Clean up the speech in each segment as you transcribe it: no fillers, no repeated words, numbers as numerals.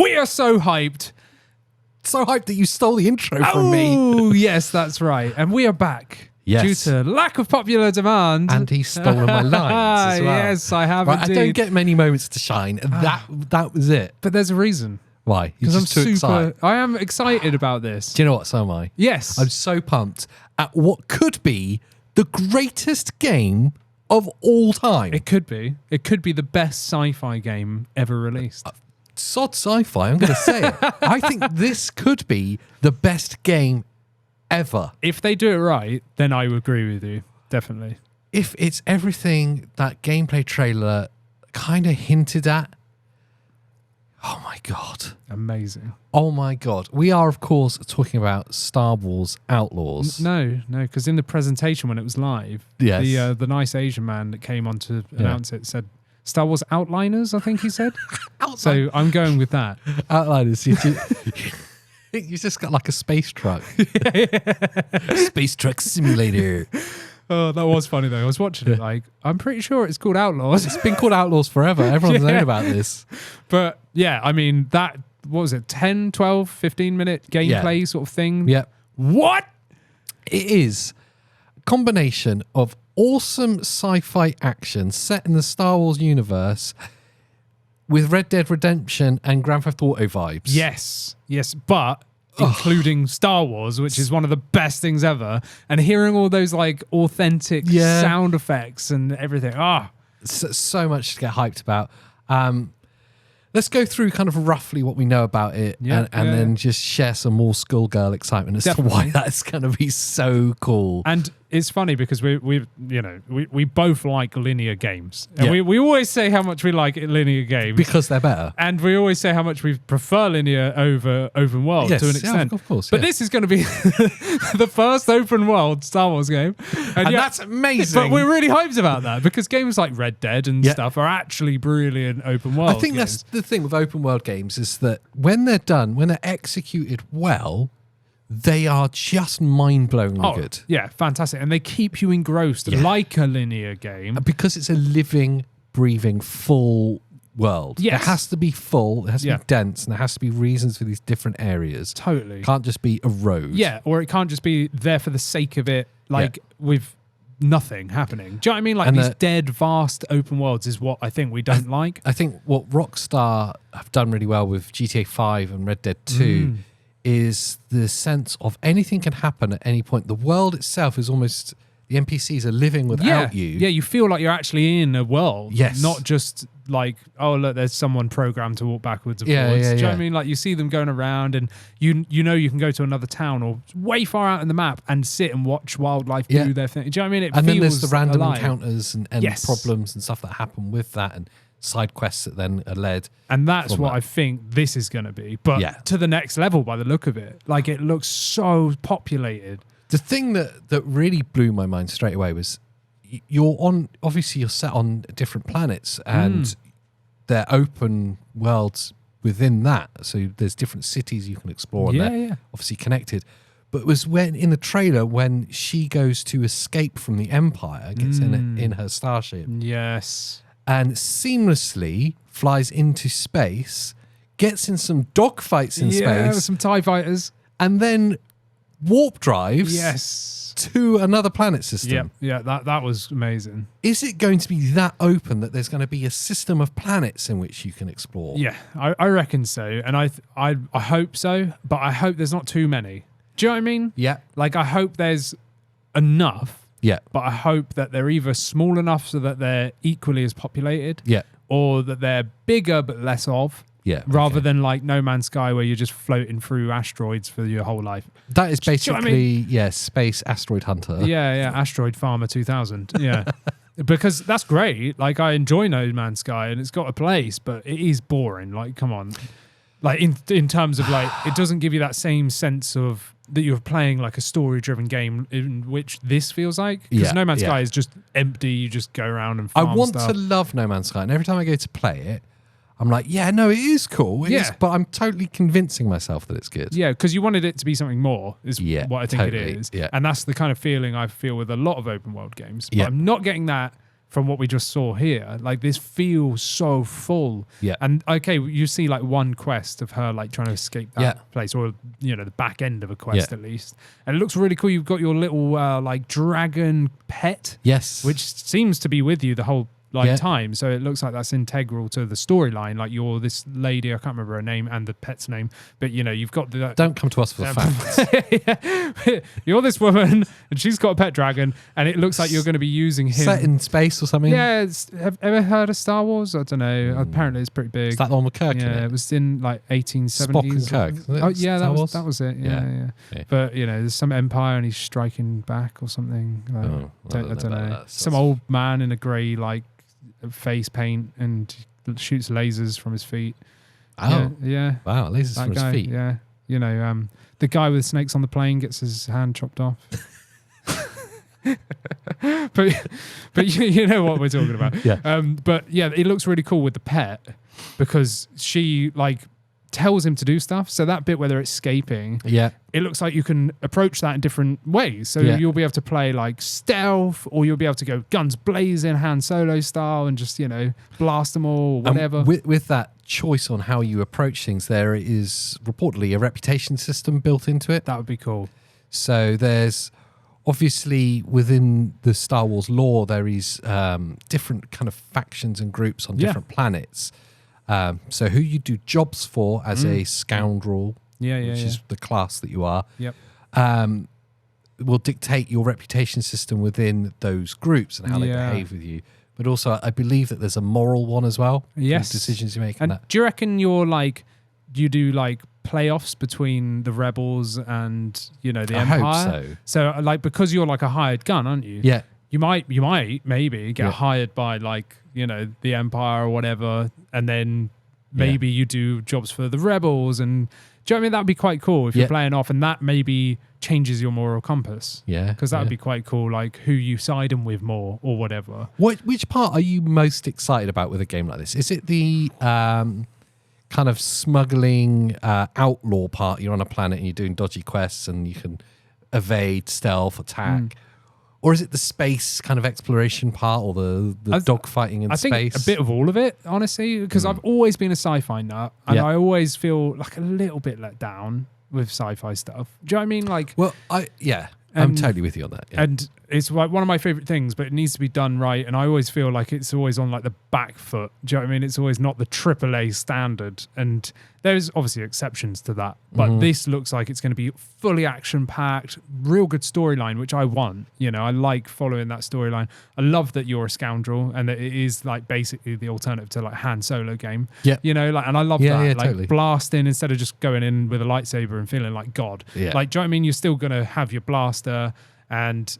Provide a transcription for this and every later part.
We are so hyped. So hyped that you stole the intro from me. Oh, yes, that's right. And we are back. Yes. Due to lack of popular demand. And he's stolen my lines as well. Yes, I have Right, indeed. I don't get many moments to shine. That was it. But there's a reason. Why? You're Because I'm just too excited. I am excited about this. Do you know what? So am I. Yes. I'm so pumped at what could be the greatest game of all time. It could be. It could be the best sci-fi game ever released. Sod sci-fi, I'm going to say it. I think this could be the best game ever. If they do it right, then I would agree with you. Definitely. If it's everything that gameplay trailer kind of hinted at, oh my God. Amazing. Oh my God. We are, of course, talking about Star Wars Outlaws. No, because in the presentation when it was live, Yes. the nice Asian man that came on to announce it said, Star Wars Outliners, I think he said. So I'm going with that. Outliners. You just got like a space truck. Space truck simulator. Oh, that was funny though. I was watching it like, I'm pretty sure it's called Outlaws. It's been called Outlaws forever. Everyone's known about this. But yeah, I mean, that, what was it, 10, 12, 15-minute gameplay sort of thing? Yeah. What? It is a combination of awesome sci-fi action set in the Star Wars universe with Red Dead Redemption and Grand Theft Auto vibes. Yes, but including Star Wars, which is one of the best things ever, and hearing all those like authentic sound effects and everything. So much to get hyped about. Let's go through kind of roughly what we know about it and then just share some more schoolgirl excitement as to why that's going to be so cool. And it's funny because we both like linear games. And we always say how much we like linear games. Because they're better. And we always say how much we prefer linear over open world to an extent. Of course. But this is going to be the first open world Star Wars game. And that's amazing. But we're really hyped about that because games like Red Dead and stuff are actually brilliant open world I think games. that's the thing with open world games is that when they're done, when they're executed well, they are just mind-blowingly good. Yeah, fantastic. And they keep you engrossed like a linear game. Because it's a living, breathing, full world. Yes. It has to be full, it has to be dense, and there has to be reasons for these different areas. Totally. It can't just be a road. Yeah, or it can't just be there for the sake of it, with nothing happening. Do you know what I mean? Like these dead, vast open worlds is what I think we don't like. I think what Rockstar have done really well with GTA 5 and Red Dead 2 is the sense of anything can happen at any point. The world itself is almost, the NPCs are living without you. Yeah, you feel like you're actually in a world. Yes. Not just like, oh, look, there's someone programmed to walk backwards and Yeah, forwards. yeah, Do you know yeah. what I mean? Like you see them going around and you know you can go to another town or way far out in the map and sit and watch wildlife do their thing. Do you know what I mean? And then there's the random alive. encounters and problems and stuff that happen with that and side quests that then are led. And that's what I think this is going to be. But to the next level by the look of it. Like it looks so populated. The thing that really blew my mind straight away was obviously you're set on different planets and they're open worlds within that. So there's different cities you can explore and they're obviously connected. But it was when in the trailer when she goes to escape from the Empire, gets in her starship. Yes. And seamlessly flies into space, gets in some dogfights in space. Some TIE fighters. And then warp drives to another planet system. Yeah, that was amazing. Is it going to be that open that there's going to be a system of planets in which you can explore? Yeah, I reckon so. And I hope so, but I hope there's not too many. Do you know what I mean? Yeah. Like, I hope there's enough. Yeah. But I hope that they're either small enough so that they're equally as populated. Yeah. Or that they're bigger but less of. Yeah. Rather than like No Man's Sky where you're just floating through asteroids for your whole life. That is basically, you know what I mean? Space Asteroid Hunter. Yeah. Asteroid Farmer 2000. Yeah. Because that's great. Like, I enjoy No Man's Sky and it's got a place, but it is boring. Like, come on. Like, in terms of, like, it doesn't give you that same sense of that you're playing, like, a story-driven game in which this feels like. Because No Man's Sky is just empty. You just go around and farm I want stuff. to love No Man's Sky. And every time I go to play it, I'm like, yeah, no, it is cool. It is, but I'm totally convincing myself that it's good. Yeah, because you wanted it to be something more, is what I think it is. Yeah. And that's the kind of feeling I feel with a lot of open world games. But Yeah. I'm not getting that from what we just saw here. Like this feels so full. Yeah. And okay, you see like one quest of her like trying to escape that place, or the back end of a quest at least. And it looks really cool. You've got your little like dragon pet. Yes. Which seems to be with you the whole time, so it looks like that's integral to the storyline. Like you're this lady, I can't remember her name and the pet's name, but you've got the don't come to us for the facts. You're this woman and she's got a pet dragon, and it looks like you're going to be using him set in space or something. Have ever heard of Star Wars? I don't know. Apparently it's pretty big. Is that the one with Kirk in it? It was in like 1870s. Spock and Kirk. Oh yeah, that was it. Yeah. But there's some empire and he's striking back or something. Like, I don't know. Some old man in a grey like face paint and shoots lasers from his feet. Oh, yeah. Wow, lasers from his feet. Yeah, the guy with snakes on the plane gets his hand chopped off. but you know what we're talking about. Yeah. But yeah, it looks really cool with the pet because she like tells him to do stuff. So that bit where they're escaping, it looks like you can approach that in different ways. So you'll be able to play like stealth, or you'll be able to go guns blazing, Han Solo style, and just blast them all, or whatever. With that choice on how you approach things, there is reportedly a reputation system built into it. That would be cool. So there's obviously within the Star Wars lore, there is different kind of factions and groups on different planets. So who you do jobs for as a scoundrel, which is the class that you are, will dictate your reputation system within those groups and how they behave with you. But also, I believe that there's a moral one as well. Yes. Decisions you make. And do you reckon you do like playoffs between the rebels and the Empire? I hope so. So like because you're like a hired gun, aren't you? Yeah. You might maybe get hired by like the Empire or whatever, and then maybe you do jobs for the rebels. And do you know what I mean? That would be quite cool if you're playing off, and that maybe changes your moral compass. Yeah, because that would be quite cool. Like who you siding with more or whatever. Which part are you most excited about with a game like this? Is it the kind of smuggling outlaw part? You're on a planet and you're doing dodgy quests and you can evade, stealth, attack. Or is it the space kind of exploration part, or the dogfighting in space? I think a bit of all of it, honestly, because I've always been a sci-fi nut, and I always feel like a little bit let down with sci-fi stuff. Do you know what I mean? Like, well, I'm totally with you on that. Yeah. And it's like one of my favorite things, but it needs to be done right. And I always feel like it's always on like the back foot. Do you know what I mean? It's always not the AAA standard. And there's obviously exceptions to that. But this looks like it's going to be fully action-packed, real good storyline, which I want. I like following that storyline. I love that you're a scoundrel and that it is like basically the alternative to like Han Solo game. Yeah. And I love that. Yeah, like totally. blasting instead of just going in with a lightsaber and feeling like God. Yeah. Like, do you know what I mean? You're still going to have your blaster, and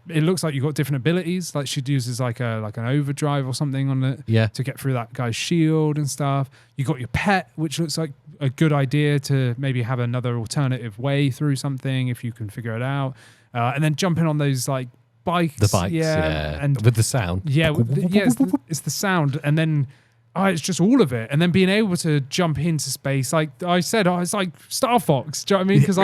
it looks like you've got different abilities. Like she uses like an overdrive or something on it to get through that guy's shield and stuff. You got your pet, which looks like a good idea to maybe have another alternative way through something if you can figure it out. And then jumping on those like bikes. The bikes, and with the sound. Yeah, it's the sound. And then it's just all of it. And then being able to jump into space. Like I said, it's like Star Fox. Do you know what I mean? Because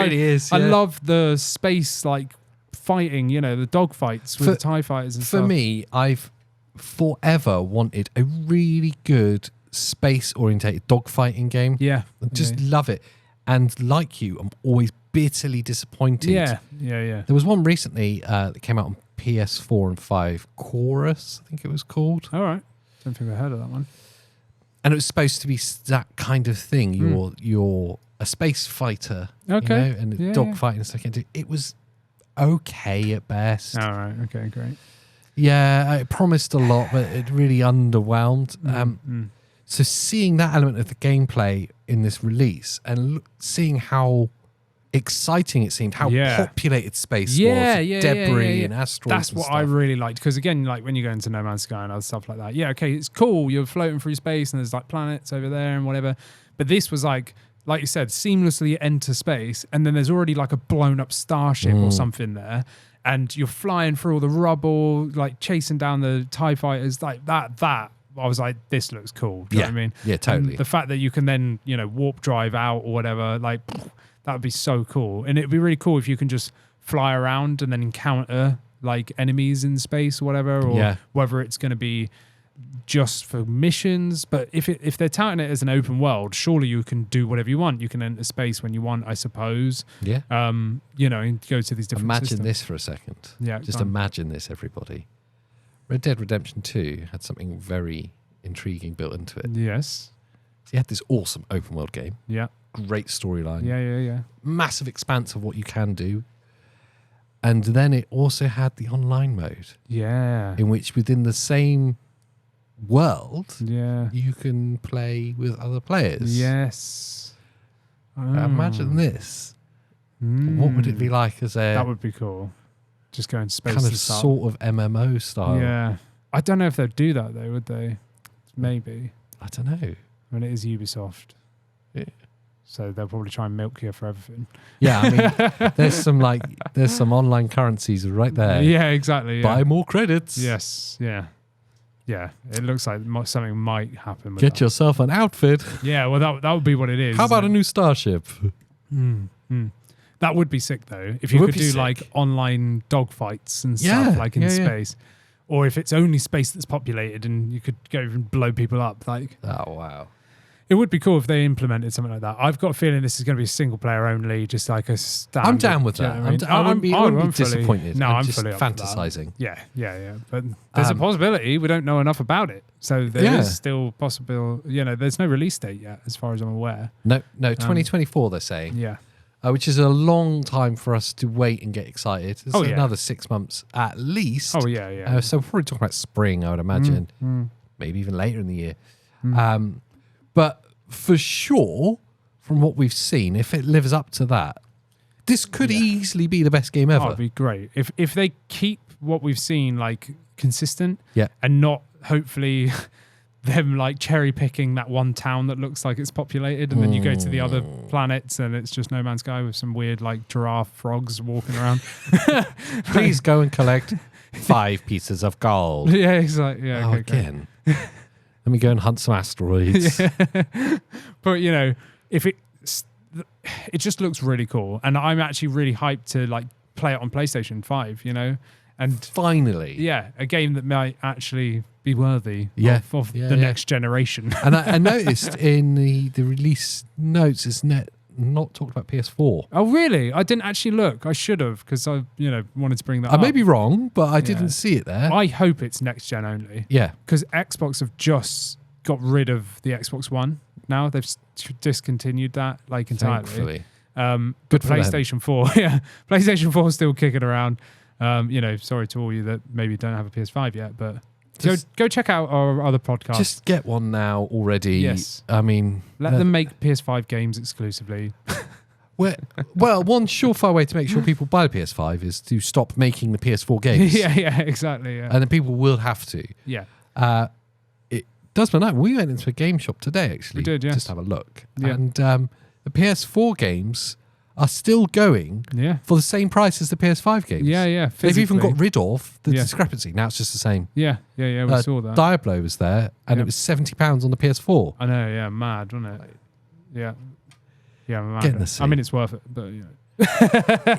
I love the space like fighting, the dog fights with the TIE fighters and stuff. For me, I've forever wanted a really good space-orientated dogfighting game. Yeah. I just love it. And like you, I'm always bitterly disappointed. Yeah. There was one recently that came out on PS4 and 5, Chorus, I think it was called. All right. Don't think I heard of that one. And it was supposed to be that kind of thing. You're a space fighter, okay, and dogfighting and stuff. It was okay at best. All right. Okay, great. Yeah, it promised a lot, but it really underwhelmed. So seeing that element of the gameplay in this release and seeing how exciting it seemed, how populated space was, debris and asteroids. That's what I really liked, because again, like when you go into No Man's Sky and other stuff like that, okay, it's cool. You're floating through space and there's like planets over there and whatever. But this was like you said, seamlessly enter space, and then there's already like a blown up starship or something there, and you're flying through all the rubble, like chasing down the TIE fighters, like that. I was like, this looks cool. Do you know what I mean? Yeah, totally. And the fact that you can then, warp drive out or whatever, like that would be so cool. And it'd be really cool if you can just fly around and then encounter like enemies in space or whatever, or whether it's going to be just for missions. But if they're touting it as an open world, surely you can do whatever you want. You can enter space when you want, I suppose. Yeah. You know, and go to these different Imagine systems. this for a second. Yeah. Just imagine this, everybody. Red Dead Redemption 2 had something very intriguing built into it. Yes. So you had this awesome open world game. Yeah. Great storyline. Yeah. Massive expanse of what you can do. And then it also had the online mode. Yeah. In which within the same world, Yeah. you can play with other players. Yes. Imagine this. What would it be like as a... That would be cool. Just go into space kind of and stuff. sort of MMO style. Yeah. I don't know if they'd do that though, would they? Maybe. I don't know. I mean, it is Ubisoft. Yeah. So they'll probably try and milk you for everything. Yeah, I mean, there's some online currencies right there. Yeah, exactly. Yeah. Buy more credits. Yes. Yeah. Yeah. It looks like something might happen with Get that. yourself an outfit. Yeah, well, that would be what it is. How about a new starship? That would be sick though. If you could do like online dogfights and stuff like in space. Or if it's only space that's populated and you could go and blow people up. Like, oh, wow. It would be cool if they implemented something like that. I've got a feeling this is going to be single player only, just like a standard. I'm down with that. I wouldn't be disappointed. No, I'm just fully up fantasizing. Yeah. But there's a possibility. We don't know enough about it. So there is still possible, there's no release date yet, as far as I'm aware. No, 2024 they're saying. Yeah. Which is a long time for us to wait and get excited. It's another 6 months at least. Oh, yeah. So we're probably talking about spring, I would imagine. Maybe even later in the year. But for sure, from what we've seen, if it lives up to that, this could easily be the best game ever. Oh, it'd be great. If they keep what we've seen like consistent Yeah. and not hopefully them like cherry picking that one town that looks like it's populated and then you go to the other planets and it's just No Man's Sky with some weird like giraffe frogs walking around. Please go and collect 5 pieces of gold. Yeah, exactly. Yeah, okay, again. Let me go and hunt some asteroids. But if it just looks really cool, and I'm actually really hyped to like play it on PlayStation 5. And finally, a game that might actually be worthy of the next generation. And I noticed in the release notes, it's not talked about PS4. Oh, really? I didn't actually look. I should have, because I wanted to bring that up. I may be wrong, but I didn't see it there. I hope it's next gen only. Yeah. Because Xbox have just got rid of the Xbox One now. They've discontinued that like entirely. Thankfully. But PlayStation 4, PlayStation 4 is still kicking around. Sorry to all you that maybe don't have a PS5 yet, but go check out our other podcast. Just get one now already. Yes. I mean, let them make PS5 games exclusively. Well, one surefire way to make sure people buy the PS5 is to stop making the PS4 games. yeah, exactly. Yeah. And then people will have to. Yeah. It does my night. We went into a game shop today, actually. We did, yes. Just to have a look. Yeah. And the PS4 games are still going for the same price as the PS5 games. Yeah. They've even got rid of the discrepancy. Now it's just the same. Yeah, we saw that. Diablo was there, and it was £70 on the PS4. I know, yeah, mad, wasn't it? Yeah. Yeah, mad. Get in the seat. I mean, it's worth it, but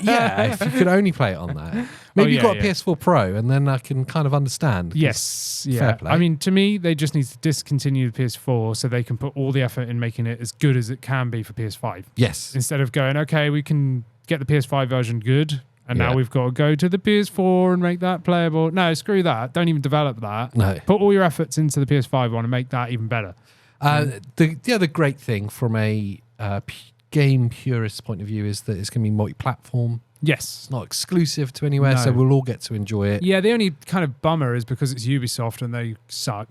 Yeah, if you could only play it on that. Maybe you've got a PS4 Pro, and then I can kind of understand. Yes, fair play. I mean, to me, they just need to discontinue the PS4 so they can put all the effort in making it as good as it can be for PS5. Yes. Instead of going, okay, we can get the PS5 version good, and now we've got to go to the PS4 and make that playable. No, screw that. Don't even develop that. No. Put all your efforts into the PS5 one and make that even better. The other great thing from a game purist point of view is that it's going to be multi-platform. Yes. It's not exclusive to anywhere, so we'll all get to enjoy it. Yeah, the only kind of bummer is because it's Ubisoft and they suck.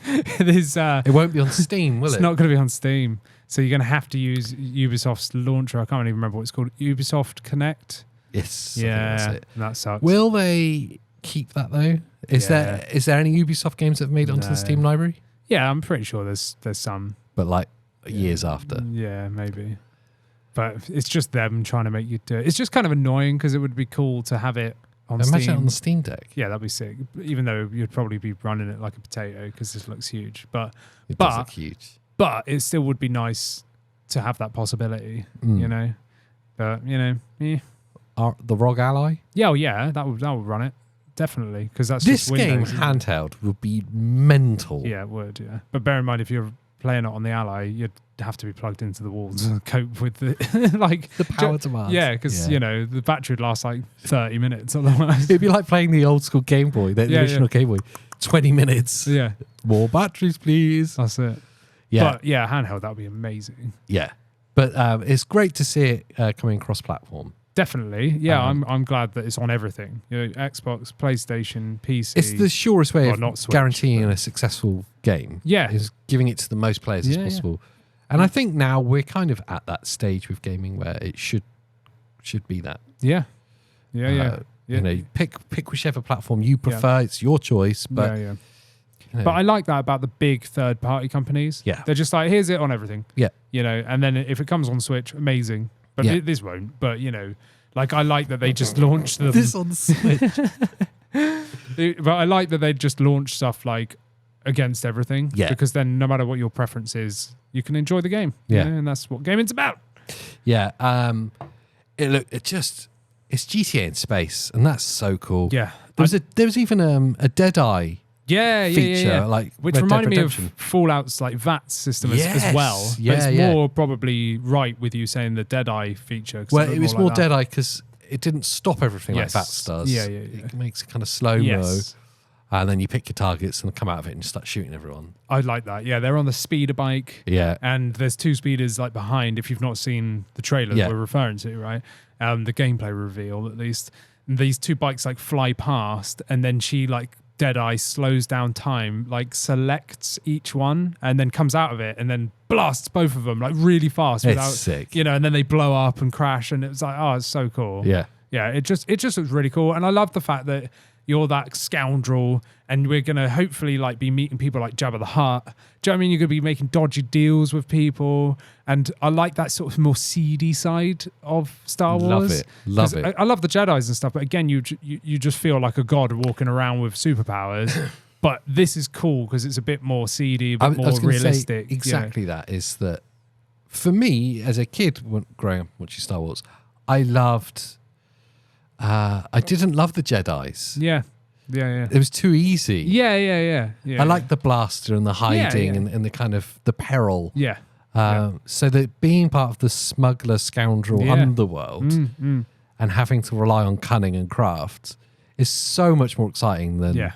It won't be on Steam, will it? It's not going to be on Steam. So you're going to have to use Ubisoft's launcher. I can't even remember what it's called. Ubisoft Connect? Yes. Yeah, that's it. That sucks. Will they keep that, though? Is there any Ubisoft games that have made it onto the Steam library? Yeah, I'm pretty sure there's some. But like years after. Yeah, maybe. But it's just them trying to make you do it. It's just kind of annoying because it would be cool to have it on Steam. Imagine it on the Steam Deck. Yeah, that'd be sick. Even though you'd probably be running it like a potato because this looks huge. But it does look huge. But it still would be nice to have that possibility, you know. But, the ROG Ally. Yeah, yeah, that would run it definitely because that's This just Windows, game isn't it? handheld would be mental. Yeah, it would. Yeah, but bear in mind if you're playing it on the Ally, you'd have to be plugged into the wall to cope with the like The power demands. Yeah, because the battery would last like 30 minutes otherwise. It'd be like playing the old school Game Boy, the original Game Boy. 20 minutes. Yeah, More batteries, please. that's it. Yeah, But yeah, handheld that would be amazing. yeah. But it's great to see it coming cross-platform. Definitely. Yeah, I'm glad that it's on everything. Xbox, PlayStation, PC. It's the surest way of not Switch, guaranteeing a successful game. Yeah. Is giving it to the most players as possible. And I think now we're kind of at that stage with gaming where it should be that. Yeah. Yeah. You know, pick whichever platform you prefer. It's your choice. But yeah. you know, But I like that about the big third-party companies. Yeah. They're just like, here's it on everything. Yeah. And then if it comes on Switch, amazing. But this won't. But, like I like that they just launched them. this on Switch. But I like that they just launched stuff like against everything. Yeah. Because then no matter what your preference is, you can enjoy the game. Yeah. And that's what gaming's about. Yeah. It's GTA in space, and that's so cool. Yeah. There was even a Deadeye feature, like which Red Dead reminded me Redemption. of Fallout's like VAT system as Yes. well. Yeah, but it's yeah. more probably right with you saying the Deadeye feature. 'Cause Well, it was more like that. Deadeye because it didn't stop everything Yes. like VATS does. Yeah. It makes it kind of slow-mo. Yes. And then you pick your targets and come out of it and start shooting everyone. I'd like that. Yeah, they're on the speeder bike. Yeah. And there's two speeders like behind, if you've not seen the trailer that we're referring to, right? The gameplay reveal, at least. And these two bikes like fly past, and then she like Deadeye slows down time, like selects each one, and then comes out of it, and then blasts both of them like really fast. It's without, sick. And then they blow up and crash, and it's like, oh, it's so cool. Yeah. Yeah, it just looks really cool. And I love the fact that you're that scoundrel and we're going to hopefully like be meeting people like Jabba the Hutt. Do you know what I mean? You're going to be making dodgy deals with people. And I like that sort of more seedy side of Star Wars. Love it. I love the Jedis and stuff, but again, you just feel like a god walking around with superpowers. But this is cool because it's a bit more seedy, a bit more realistic. Say exactly that is that for me as a kid growing up watching Star Wars, I didn't love the Jedis. Yeah. It was too easy. Yeah. I like the blaster and the hiding and the kind of the peril. Yeah. So that being part of the smuggler scoundrel underworld and having to rely on cunning and craft is so much more exciting than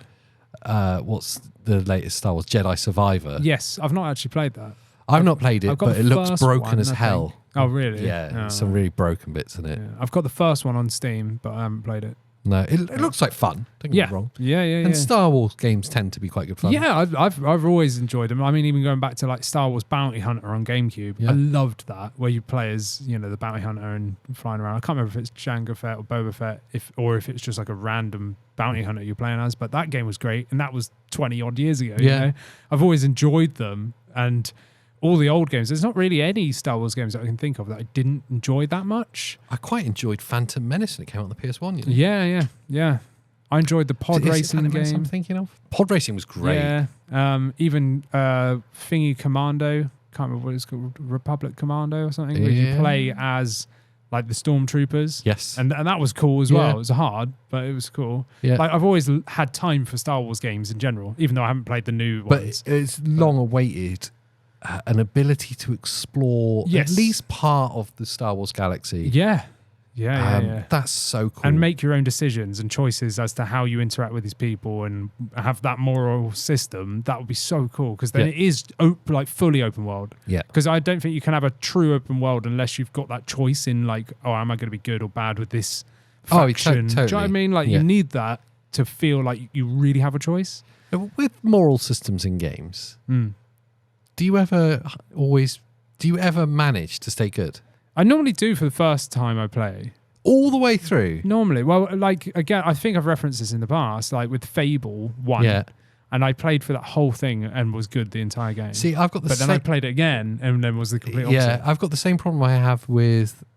what's the latest Star Wars Jedi Survivor. Yes, I've not actually played that. I've not played it, got but the it looks first broken one, as I hell. think. Oh, really? Yeah, Oh. some really broken bits in it. Yeah. I've got the first one on Steam, but I haven't played it. No, it looks like fun. Don't get me wrong. Yeah. And Star Wars games tend to be quite good fun. Yeah, I've always enjoyed them. I mean, even going back to like Star Wars Bounty Hunter on GameCube, I loved that, where you play as the bounty hunter and flying around. I can't remember if it's Jango Fett or Boba Fett, or if it's just like a random bounty hunter you're playing as. But that game was great, and that was 20 odd years ago. Yeah. I've always enjoyed them, and all the old games. There's not really any Star Wars games that I can think of that I didn't enjoy that much. I quite enjoyed Phantom Menace when it came out on the PS1. Yeah. I enjoyed the pod racing Phantom Menace game. I'm thinking of. Pod racing was great. Yeah. Even Thingy Commando. Can't remember what it's called. Republic Commando or something. Where you play as like the stormtroopers. Yes. And that was cool as well. Yeah. It was hard, but it was cool. Yeah. Like I've always had time for Star Wars games in general, even though I haven't played the new ones. But it's long awaited. An ability to explore at least part of the Star Wars galaxy. Yeah. That's so cool. And make your own decisions and choices as to how you interact with these people and have that moral system. That would be so cool because then it is like fully open world. Yeah. Because I don't think you can have a true open world unless you've got that choice in like, oh, am I going to be good or bad with this faction? Totally. Do you know what I mean? Like you need that to feel like you really have a choice. With moral systems in games, do you ever manage to stay good? I normally do for the first time I play. All the way through? Normally. Well, like, again, I think I've referenced this in the past, like with Fable 1. Yeah. And I played for that whole thing and was good the entire game. See, I've got the But then I played it again and then was the complete opposite. Yeah, I've got the same problem I have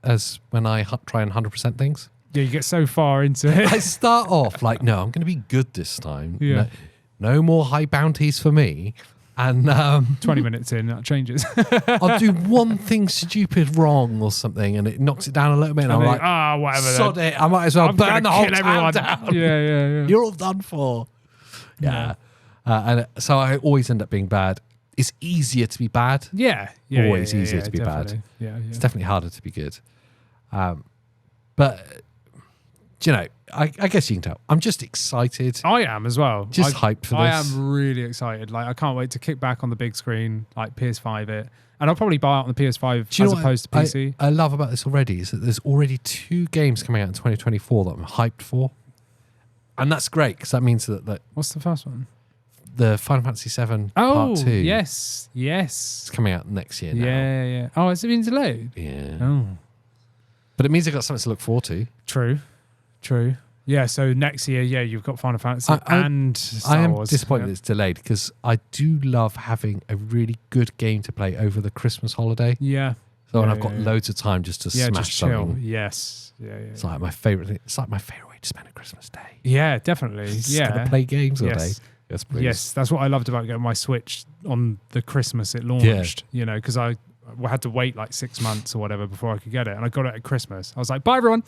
as when I try and 100% things. Yeah, you get so far into it. I start off like, no, I'm going to be good this time. Yeah. No more high bounties for me. And 20 minutes in, that changes. I'll do one thing stupid wrong or something, and it knocks it down a little bit. And I'm like, whatever. sod it. I might as well burn the whole town down. Yeah. You're all done for. Yeah. And so I always end up being bad. It's easier to be bad. Yeah. Always easier to be definitely. bad. Yeah. It's definitely harder to be good. But, you know, I guess you can tell. I'm just excited. I am as well. Just hyped for this. I am really excited. Like, I can't wait to kick back on the big screen, like PS5 it. And I'll probably buy it on the PS5 as opposed to PC. I love about this already is that there's already 2 games coming out in 2024 that I'm hyped for. And that's great because that means that What's the first one? the Final Fantasy VII Oh, Part 2 yes. is coming out next year now. Yeah. Oh, has it been delayed? Yeah. Oh. But it means I've got something to look forward to. True. Yeah, so next year, you've got Final Fantasy and Star Wars. I am disappointed it's delayed because I do love having a really good game to play over the Christmas holiday. Yeah. So when I've got loads of time just to smash just chill. something. Yes. Yeah. It's like my favourite thing. It's like my favourite way to spend a Christmas day. Yeah, definitely. Just gonna play games all day. Yes, please. Yes, that's what I loved about getting my Switch on the Christmas it launched. You know, because I had to wait like 6 months or whatever before I could get it, and I got it at Christmas. I was like, "Bye, everyone.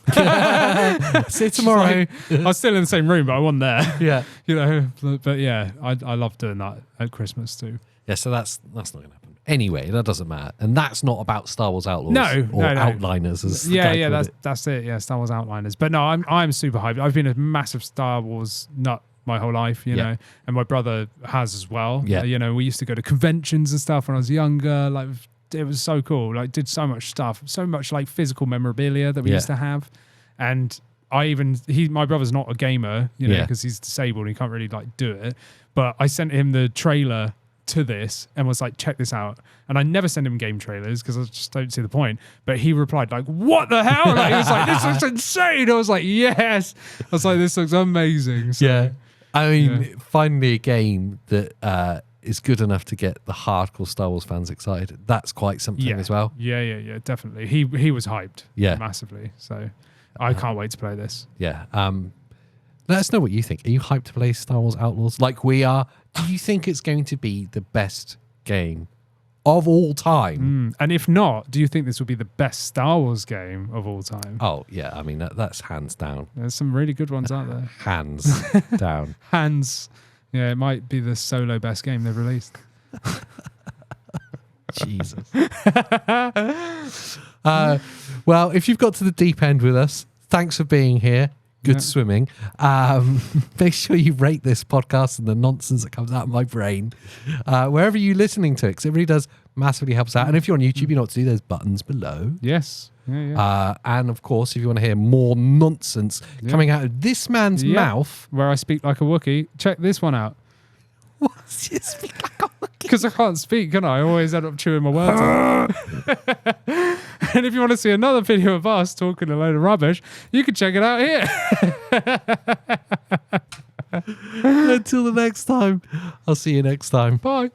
See you tomorrow." I was still in the same room, but I wasn't there. Yeah, you know. But yeah, I love doing that at Christmas too. Yeah, so that's not going to happen. Anyway, that doesn't matter, and that's not about Star Wars Outlaws. No. Outliners. As the guy called that's it. Yeah, Star Wars Outliners. But no, I'm super hyped. I've been a massive Star Wars nut my whole life, you know, and my brother has as well. Yeah, you know, we used to go to conventions and stuff when I was younger. Like, it was so cool. Like, did so much stuff, so much like physical memorabilia that we used to have. And my brother's not a gamer, you know, because he's disabled. He can't really like do it. But I sent him the trailer to this and was like, check this out. And I never send him game trailers because I just don't see the point. But he replied like, what the hell? Like, he was like, this looks insane. I was like, yes. I was like, this looks amazing. So, yeah. I mean, finally a game that is good enough to get the hardcore Star Wars fans excited. That's quite something as well. Yeah, definitely. He was hyped massively. So I can't wait to play this. Yeah. Let us know what you think. Are you hyped to play Star Wars Outlaws like we are? Do you think it's going to be the best game of all time? And if not, do you think this will be the best Star Wars game of all time? Oh, yeah. I mean, that's hands down. There's some really good ones out there. Hands down. Hands. Yeah, it might be the solo best game they've released. Jesus. Well, if you've got to the deep end with us, thanks for being here. Good swimming. Make sure you rate this podcast and the nonsense that comes out of my brain wherever you're listening to it, because it really does massively help us out. And if you're on YouTube, you know what to do. There's buttons below. Yes. And of course, if you want to hear more nonsense coming out of this man's mouth, where I speak like a Wookiee, check this one out. What? You speak like a Wookiee? Because I can't speak, can I? I always end up chewing my words up. And if you want to see another video of us talking a load of rubbish, you can check it out here. Until the next time, I'll see you next time. Bye.